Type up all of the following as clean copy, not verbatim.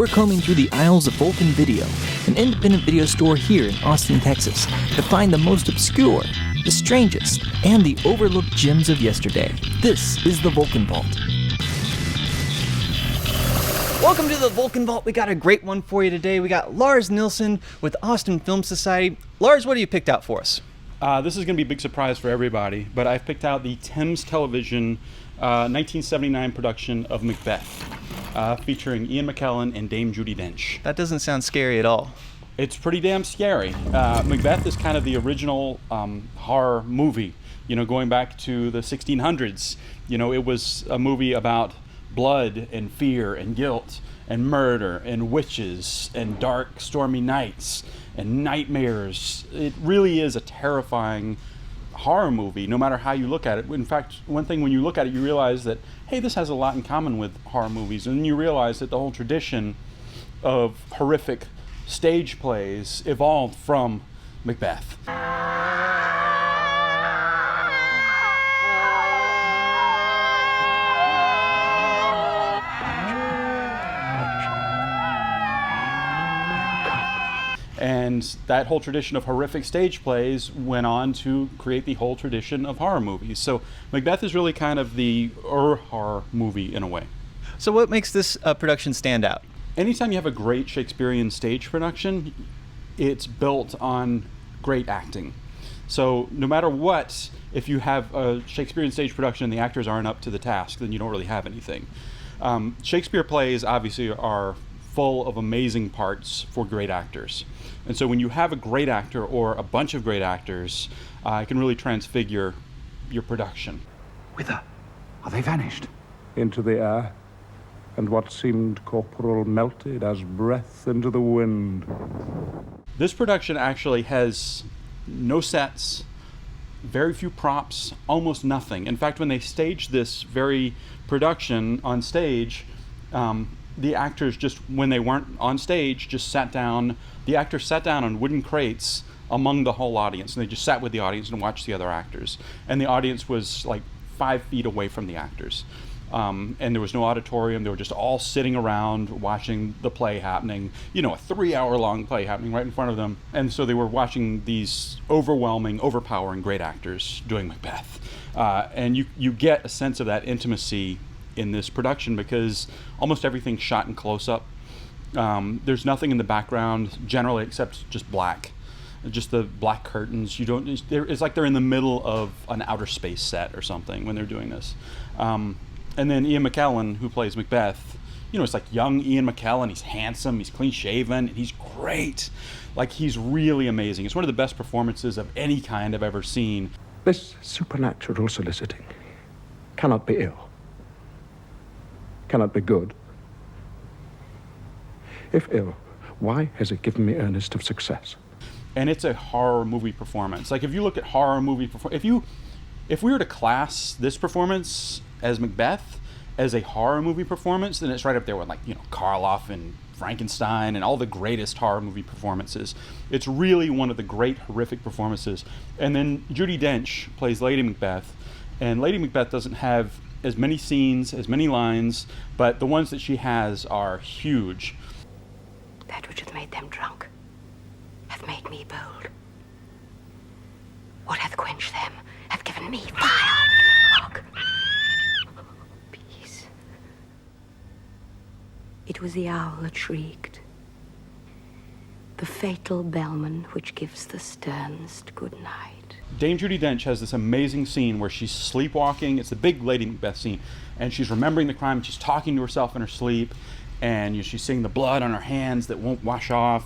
we're combing through the aisles of Vulcan Video, an independent video store here in Austin, Texas, to find the most obscure, the strangest, and the overlooked gems of yesterday. This is the Vulcan Vault. Welcome to the Vulcan Vault. We got a great one for you today. We got Lars Nilsson with Austin Film Society. Lars, what have you picked out for us? This is going to be a big surprise for everybody, but I've picked out the Thames Television 1979 production of Macbeth, featuring Ian McKellen and Dame Judi Dench. That doesn't sound scary at all. It's pretty damn scary. Macbeth is kind of the original horror movie, going back to the 1600s. It was a movie about blood and fear and guilt and murder and witches and dark, stormy nights and nightmares. It really is a terrifying horror movie, no matter how you look at it. In fact, one thing when you look at it, you realize that, hey, this has a lot in common with horror movies. And then you realize that the whole tradition of horrific stage plays evolved from Macbeth. And that whole tradition of horrific stage plays went on to create the whole tradition of horror movies. So Macbeth is really kind of the horror movie in a way. So what makes this production stand out? Anytime you have a great Shakespearean stage production, it's built on great acting. So no matter what, if you have a Shakespearean stage production and the actors aren't up to the task, then you don't really have anything. Shakespeare plays obviously are full of amazing parts for great actors. And so when you have a great actor or a bunch of great actors, it can really transfigure your production. Whither are they vanished? Into the air, and what seemed corporal melted as breath into the wind. This production actually has no sets, very few props, almost nothing. In fact, when they staged this very production on stage, the actors just, when they weren't on stage, just sat down. The actors sat down on wooden crates among the whole audience, and they just sat with the audience and watched the other actors. And the audience was like 5 feet away from the actors. And there was no auditorium. They were just all sitting around watching the play happening, a 3-hour-long play happening right in front of them. And so they were watching these overwhelming, overpowering great actors doing Macbeth. And you get a sense of that intimacy in this production because almost everything's shot in close-up. There's nothing in the background generally except just black, just the black curtains. It's like they're in the middle of an outer space set or something when they're doing this. And then Ian McKellen, who plays Macbeth, it's like young Ian McKellen. He's handsome, he's clean-shaven, and he's great. Like, he's really amazing. It's one of the best performances of any kind I've ever seen. This supernatural soliciting cannot be ill, cannot be good. If ill, why has it given me earnest of success? And it's a horror movie performance. Like, if you look at horror movie if we were to class this performance as Macbeth as a horror movie performance, then it's right up there with Karloff and Frankenstein and all the greatest horror movie performances. It's really one of the great horrific performances. And then Judi Dench plays Lady Macbeth, and Lady Macbeth doesn't have as many scenes, as many lines, but the ones that she has are huge. That which hath made them drunk hath made me bold. What hath quenched them hath given me fire. Look. Peace. It was the owl that shrieked, the fatal bellman which gives the sternest good night. Dame Judi Dench has this amazing scene where she's sleepwalking. It's the big Lady Macbeth scene, and she's remembering the crime, and she's talking to herself in her sleep, and she's seeing the blood on her hands that won't wash off,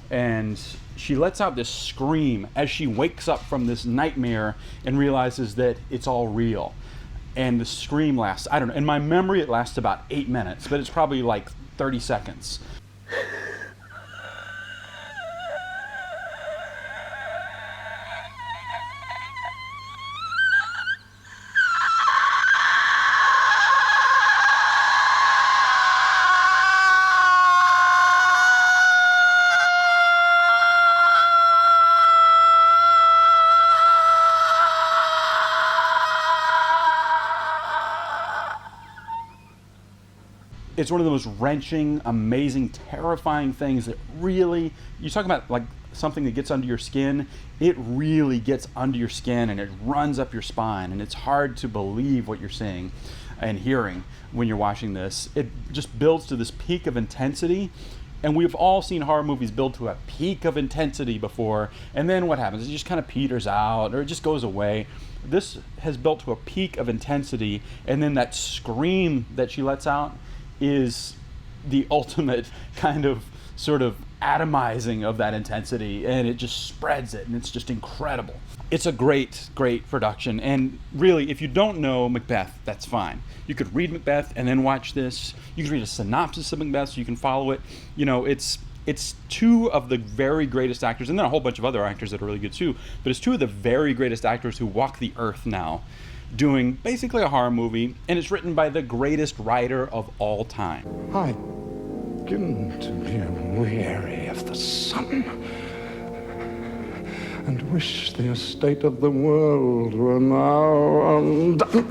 and she lets out this scream as she wakes up from this nightmare and realizes that it's all real. And the scream lasts, I don't know, in my memory it lasts about 8 minutes, but it's probably like 30 seconds. It's one of the most wrenching, amazing, terrifying things that really, you talk about like something that gets under your skin, it really gets under your skin and it runs up your spine, and it's hard to believe what you're seeing and hearing when you're watching this. It just builds to this peak of intensity, and we've all seen horror movies build to a peak of intensity before, and then what happens? It just kind of peters out, or it just goes away. This has built to a peak of intensity, and then that scream that she lets out is the ultimate kind of sort of atomizing of that intensity, and it just spreads it, and it's just incredible. It's a great production, and really, if you don't know Macbeth, that's fine. You could read Macbeth and then watch this. You could read a synopsis of Macbeth so you can follow it. You know, it's two of the very greatest actors, and then a whole bunch of other actors that are really good too, but it's two of the very greatest actors who walk the earth now, doing basically a horror movie, and it's written by the greatest writer of all time. I begin to be weary of the sun, and wish the estate of the world were now undone.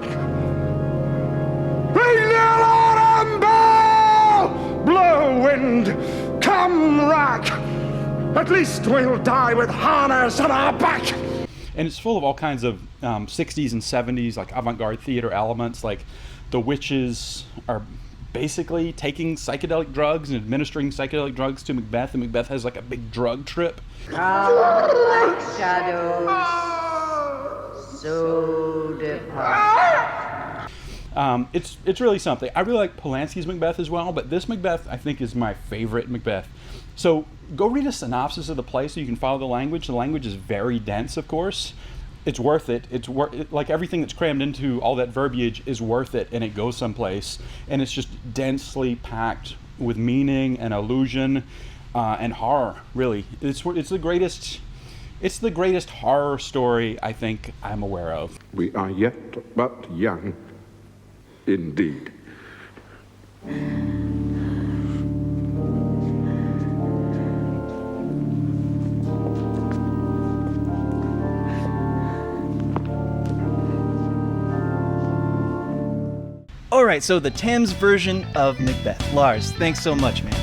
Ring the alarm bell! Blow, wind, come rack! At least we'll die with harness at our back! And it's full of all kinds of 60s and 70s like avant-garde theater elements, like the witches are basically taking psychedelic drugs and administering psychedelic drugs to Macbeth, and Macbeth has like a big drug trip. Come like shadows, so depart. It's really something. I really like Polanski's Macbeth as well, but this Macbeth I think is my favorite Macbeth. So go read a synopsis of the play so you can follow the language. The language is very dense, of course. It's worth it. Like everything that's crammed into all that verbiage is worth it, and it goes someplace. And it's just densely packed with meaning and illusion and horror. Really, it's the greatest. It's the greatest horror story I think I'm aware of. We are yet but young, indeed. All right, so the Thames version of Macbeth. Lars, thanks so much, man.